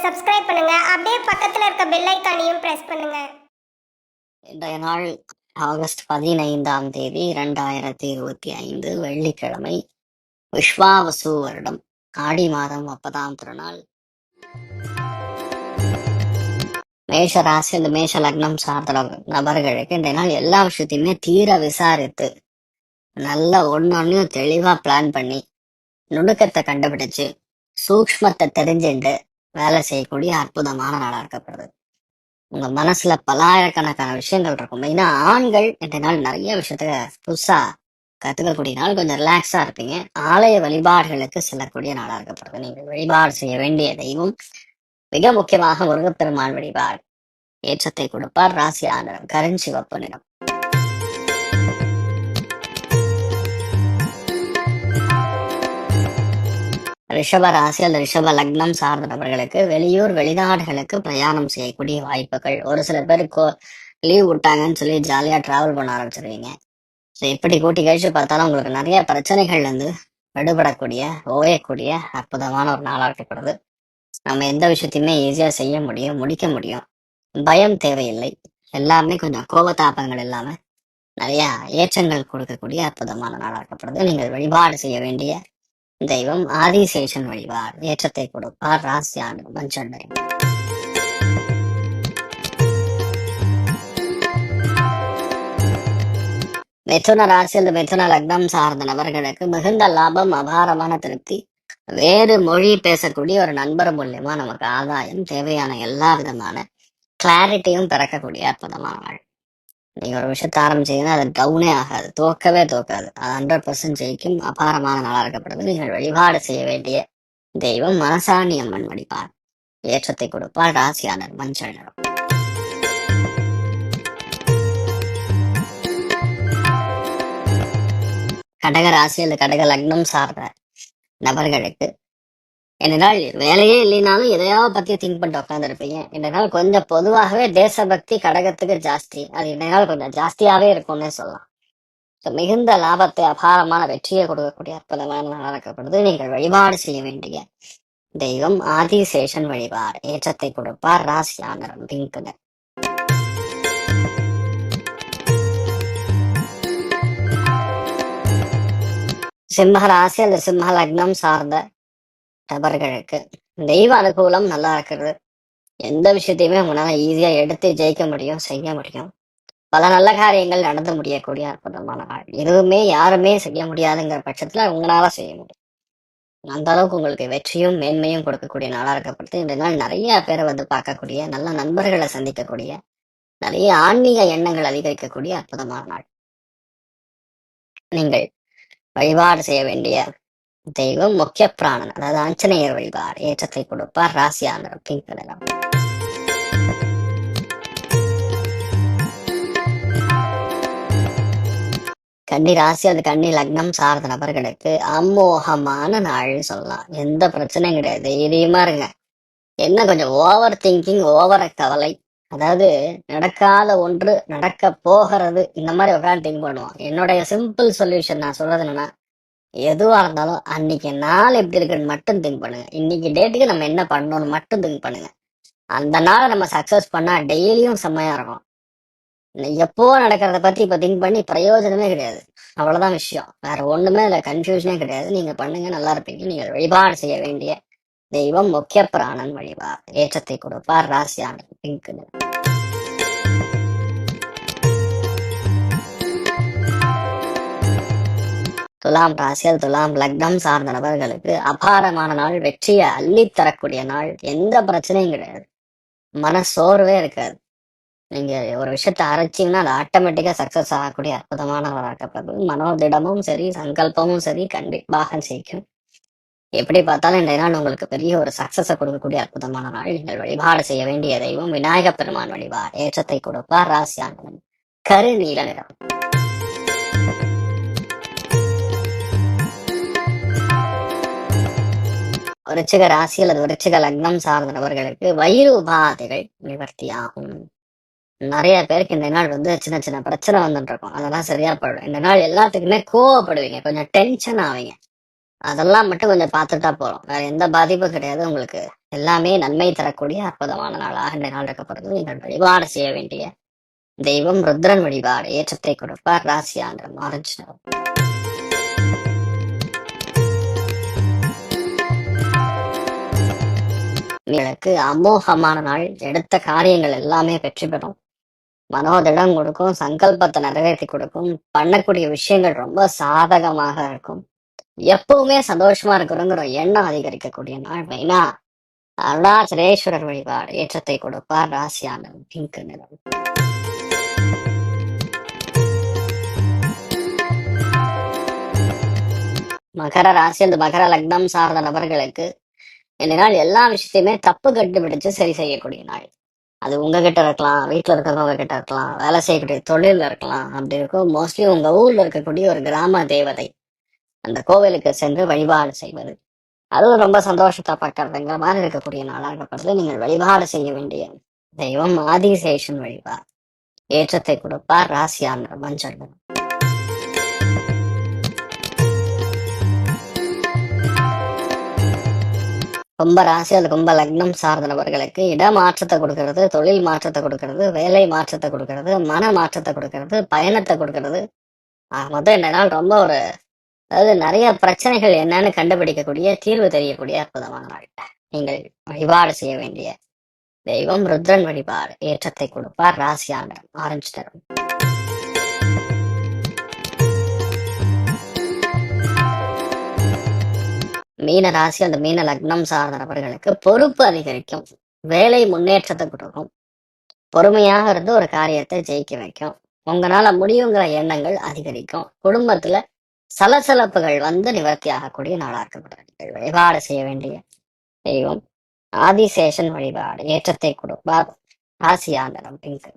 Subscribe பண்ணுங்க. அப்படியே பக்கத்துல இருக்க பெல் ஐகானையும் பிரஸ் பண்ணுங்க. இன்றைய நாள் ஆகஸ்ட் 15ஆம் தேதி 2025 வெள்ளிக்கிழமை. விஸ்வாவசு வருடம் ஆடி மாதம் 30ஆம் திருநாள். மேஷ ராசி அந்த மேஷ லக்னம் சார்ந்த நபர்களுக்கு இன்றைய நாள் எல்லா விஷயத்தையுமே தீர விசாரித்து நல்ல ஒன்னொன்னையும் தெளிவா பிளான் பண்ணி நுணுக்கத்தை கண்டுபிடிச்சு சூக்ஷ்மத்தை தெரிஞ்சுட்டு வேலை செய்யக்கூடிய அற்புதமான நாளா இருக்கப்படுது. உங்க மனசுல பல்லாயிரக்கணக்கான விஷயங்கள் இருக்கும். மெயினா ஆண்கள் இன்றைய நாள் நிறைய விஷயத்த புதுசா கத்துக்கக்கூடிய நாள். கொஞ்சம் ரிலாக்ஸா இருப்பீங்க. ஆலய வழிபாடுகளுக்கு செல்லக்கூடிய நாளா இருக்கப்படுது. நீங்க வழிபாடு செய்ய வேண்டிய தெய்வம் மிக முக்கியமாக முருகப்பெருமான் வழிபாடு ஏற்றத்தை கொடுப்பார். ராசி ஆண்டரம் கருஞ்சிவப்பு நிறம். ரிஷப ராசி அல்லது ரிஷப லக்னம் சார்ந்த நபர்களுக்கு வெளியூர் வெளிநாடுகளுக்கு பிரயாணம் செய்யக்கூடிய வாய்ப்புகள். ஒரு சில பேருக்கு லீவ் விட்டாங்கன்னு சொல்லி ஜாலியா டிராவல் பண்ண ஆரம்பிச்சிருவீங்க. ஸோ எப்படி கூட்டி கழிச்சு பார்த்தாலும் உங்களுக்கு நிறைய பிரச்சனைகள்ல இருந்து விடுபடக்கூடிய ஓயக்கூடிய அற்புதமான ஒரு நாளா இருக்கப்படுது. நம்ம எந்த விஷயத்தையுமே ஈஸியா செய்ய முடியும், முடிக்க முடியும். பயம் தேவையில்லை. எல்லாருமே கொஞ்சம் கோபத்தாபங்கள் இல்லாம நிறைய ஏற்றங்கள் கொடுக்கக்கூடிய அற்புதமான நாளா இருக்கப்படுது. நீங்கள் வழிபாடு செய்ய வேண்டிய தெய்வம் ஆதிசேஷன் வழிபாடு ஏற்றத்தை கொடுப்பார். ராசி ஆண்டு மஞ்சள் நிறம். மிதுன ராசி அல்லது மிதுன லக்னம் சார்ந்த நபர்களுக்கு மிகுந்த லாபம், அபாரமான திருப்தி. வேறு மொழி பேசக்கூடிய ஒரு நண்பர் மூலியமா நமக்கு ஆதாயம், தேவையான எல்லா விதமான கிளாரிட்டியும் பிறக்கக்கூடிய அற்புதமான நாள். நீங்க ஒரு விஷயத்த ஆரம்பிச்சீங்கன்னா அது டவுனே ஆகாது, தோக்கவே தோக்காது. அது 100% ஜெயிக்கும். அபாரமான நாளா இருக்கப்படுது. நீங்கள் வழிபாடு செய்ய வேண்டிய தெய்வம் மனசாணி அம்மன் வழிபாடு ஏற்றத்தை கொடுப்பார். ராசியாளர் மஞ்சள் நிறம். கடக ராசி அல்லது கடக லக்னம் சார்ந்த நபர்களுக்கு இந்த நாள் வேலையே இல்லைனாலும் எதையாவது பத்தி திங்க் பண்ணிட்டு உட்காந்துருப்பீங்க. இந்த நாள் கொஞ்சம் பொதுவாகவே தேசபக்தி கடகத்துக்கு ஜாஸ்தி. அது இந்த நாள் கொஞ்சம் ஜாஸ்தியாவே இருக்கும்னே சொல்லலாம். மிகுந்த லாபத்தை, அபாரமான வெற்றியை கொடுக்கக்கூடிய அற்புதமான நாள் நடக்கப்படுது. நீங்கள் வழிபாடு செய்ய வேண்டிய தெய்வம் ஆதிசேஷன் வழிபாடு ஏற்றத்தை கொடுப்பார். ராசி ஆண்டரம் பிங்க் நிறம். சிம்ம ராசி அந்த சிம்ம லக்னம் சார்ந்த நபர்களுக்கு தெய்வ அனுகூலம் நல்லா இருக்கிறது. எந்த விஷயத்தையுமே உங்களால ஈஸியா எடுத்து ஜெயிக்க முடியும், செய்ய முடியும். பல நல்ல காரியங்கள் நடந்து முடியக்கூடிய அற்புதமான நாள். எதுவுமே யாருமே செய்ய முடியாதுங்கிற பட்சத்துல உங்களால செய்ய முடியும். அந்த அளவுக்கு உங்களுக்கு வெற்றியும் மேன்மையும் கொடுக்கக்கூடிய நாளா இருக்கப்படுது. இந்த நாள் நிறைய பேரை வந்து பார்க்கக்கூடிய, நல்ல நண்பர்களை சந்திக்கக்கூடிய, நிறைய ஆன்மீக எண்ணங்கள் அதிகரிக்கக்கூடிய அற்புதமான நாள். நீங்கள் வழிபாடு செய்ய வேண்டிய தெய்வம் முக்கிய பிராணன், அதாவது ஆஞ்சநேயர் வழிபாடு ஏற்றத்தை கொடுப்பார். ராசி ஆண்டரம் பிங்க் நிறம். கன்னி ராசி அது கன்னி லக்னம் சார்ந்த நபர்களுக்கு அமோகமான நாள்னு சொல்லலாம். எந்த பிரச்சனையும் கிடையாது, தைரியமா இருங்க. என்ன கொஞ்சம் ஓவர் திங்கிங், ஓவர கவலை. அதாவது நடக்காத ஒன்று நடக்க போகிறது, இந்த மாதிரி உட்காந்து திங்க் பண்ணுவோம். என்னுடைய சிம்பிள் சொல்யூஷன் நான் சொல்றது என்னன்னா, எதுவா இருந்தாலும் அன்னைக்கு நாள் எப்படி இருக்குன்னு மட்டும் திங்க் பண்ணுங்க. இன்னைக்கு டேட்டுக்கு நம்ம என்ன பண்ணணும்னு மட்டும் திங்க் பண்ணுங்க. அந்த நாளை நம்ம சக்சஸ் பண்ணா டெய்லியும் செம்மையா இருக்கும். எப்போ நடக்கிறத பத்தி இப்ப திங்க் பண்ணி பிரயோஜனமே கிடையாது. அவ்வளவுதான் விஷயம். வேற ஒண்ணுமே இல்ல, கன்ஃபியூஷனே கிடையாது. நீங்க பண்ணுங்க, நல்லா இருப்பீங்க. நீங்க வழிபாடு செய்ய வேண்டிய தெய்வம் முக்கிய பிராணன் வழிபாடு ஏற்றத்தை கொடுப்பார். ராசி ஆண்டவர் பிங்க் நிறம். துலாம் ராசியல் துலாம் லக்னம் சார்ந்த நபர்களுக்கு அபாரமான நாள், வெற்றியை அள்ளி தரக்கூடிய நாள். எந்த பிரச்சனையும் கிடையாது, மன சோர்வே இருக்காது. நீங்க ஒரு விஷயத்த அரைச்சிங்கன்னா அது ஆட்டோமேட்டிக்கா சக்சஸ் ஆகக்கூடிய அற்புதமான வழக்கப்படுது. மனோதிடமும் சரி, சங்கல்பமும் சரி கண்டிப்பாக ஜெயிக்கும். எப்படி பார்த்தாலும் இந்த நாள் உங்களுக்கு பெரிய ஒரு சக்சஸை கொடுக்கக்கூடிய அற்புதமான நாள். நீங்கள் வழிபாடு செய்ய வேண்டிய தெய்வம் விநாயக பெருமான் வழிபாடு ஏற்றத்தை கொடுப்பார். ராசி ஆண்டவன் கரு நீல நிறம். விருச்சிக ராசி அல்லது விருச்சிக லக்னம் சார்ந்த நபர்களுக்கு வயிறு உபாதைகள் நிவர்த்தி ஆகும். நிறைய பேருக்கு இந்த நாள் வந்து சின்ன சின்ன பிரச்சனை வந்துட்டு இருக்கும், அதெல்லாம் சரியா போயிடும். இந்த நாள் எல்லாத்துக்குமே கோவப்படுவீங்க, கொஞ்சம் டென்ஷன் ஆவீங்க. அதெல்லாம் மட்டும் கொஞ்சம் பார்த்துட்டா போறோம், வேற எந்த பாதிப்பும் கிடையாது. உங்களுக்கு எல்லாமே நன்மை தரக்கூடிய அற்புதமான நாளாக இந்த நாள் இருக்கப்படுது. நீங்கள் வழிபாடு செய்ய வேண்டிய தெய்வம் ருத்ரன் வழிபாடு ஏற்றத்தை கொடுப்பார். ராசி ஆந்திரம் ஆரஞ்சு நிறம். உங்களுக்கு அமோகமான நாள். எடுத்த காரியங்கள் எல்லாமே வெற்றி பெறும். மனோதிடம் கொடுக்கும். சங்கல்பத்தை நிறைவேற்றி கொடுக்கும். பண்ணக்கூடிய விஷயங்கள் ரொம்ப சாதகமாக இருக்கும். எப்பவுமே சந்தோஷமா இருக்கிறோங்கிற எண்ணம் அதிகரிக்கக்கூடிய நாள். மெயினா அருணாச்சலேஸ்வரர் வழிபாடு ஏற்றத்தை கொடுப்பார். ராசியான பிங்க் நிறம். மகர ராசி அந்த மகர லக்னம் சார்ந்த நபர்களுக்கு இந்த நாள் எல்லா விஷயத்தையுமே தப்பு கண்டுபிடிச்சு சரி செய்யக்கூடிய நாள். அது உங்ககிட்ட இருக்கலாம், வீட்டுல இருக்கிறவங்க கிட்ட இருக்கலாம், வேலை செய்யக்கூடிய தொழில இருக்கலாம். அப்படி இருக்கும். மோஸ்ட்லி உங்க ஊர்ல இருக்கக்கூடிய ஒரு கிராம தேவதை அந்த கோவிலுக்கு சென்று வழிபாடு செய்வது, அதுவும் ரொம்ப சந்தோஷத்தை பார்க்கறதுங்கிற மாதிரி இருக்கக்கூடிய நாளாகப்படுது. நீங்கள் வழிபாடு செய்ய வேண்டிய தெய்வம் ஆதிசேஷன் வழிபாடு ஏற்றத்தை கொடுப்பார். ராசியான மஞ்சள் நிறம். கும்ப ராசி அது கும்ப லக்னம் சார்ந்த நபர்களுக்கு இடமாற்றத்தை கொடுக்கறது, தொழில் மாற்றத்தை கொடுக்கறது, வேலை மாற்றத்தை கொடுக்கறது, மன மாற்றத்தை கொடுக்கறது, பயணத்தை கொடுக்கறது. மொத்தம் இந்த நாள் ரொம்ப ஒரு, அதாவது நிறைய பிரச்சனைகள் என்னன்னு கண்டுபிடிக்கக்கூடிய, தீர்வு தெரியக்கூடிய அற்புதமான நாள். நீங்கள் வழிபாடு செய்ய வேண்டிய தெய்வம் ருத்ரன் வழிபாடு ஏற்றத்தை கொடுப்பார். ராசியான ஆரஞ்சு நிறம். மீன ராசி அந்த மீன லக்னம் சார்ந்த நபர்களுக்கு பொறுப்பு அதிகரிக்கும். வேலை முன்னேற்றத்தை கொடுக்கும். பொறுமையாக இருந்து ஒரு காரியத்தை ஜெயிக்க வைக்கும். உங்களால முடியுங்கிற எண்ணங்கள் அதிகரிக்கும். குடும்பத்துல சலசலப்புகள் வந்து நிவர்த்தி ஆகக்கூடிய நாளா இருக்கப்படுகிறது. வழிபாடு செய்ய வேண்டிய தெய்வம் ஆதிசேஷன் வழிபாடு ஏற்றத்தை கொடுப்பார். ராசியாண்டனம் பிங்க்.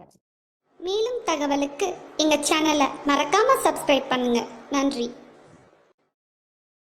மேலும் தகவலுக்கு எங்க சேனலை மறக்காம சப்ஸ்கிரைப் பண்ணுங்க. நன்றி.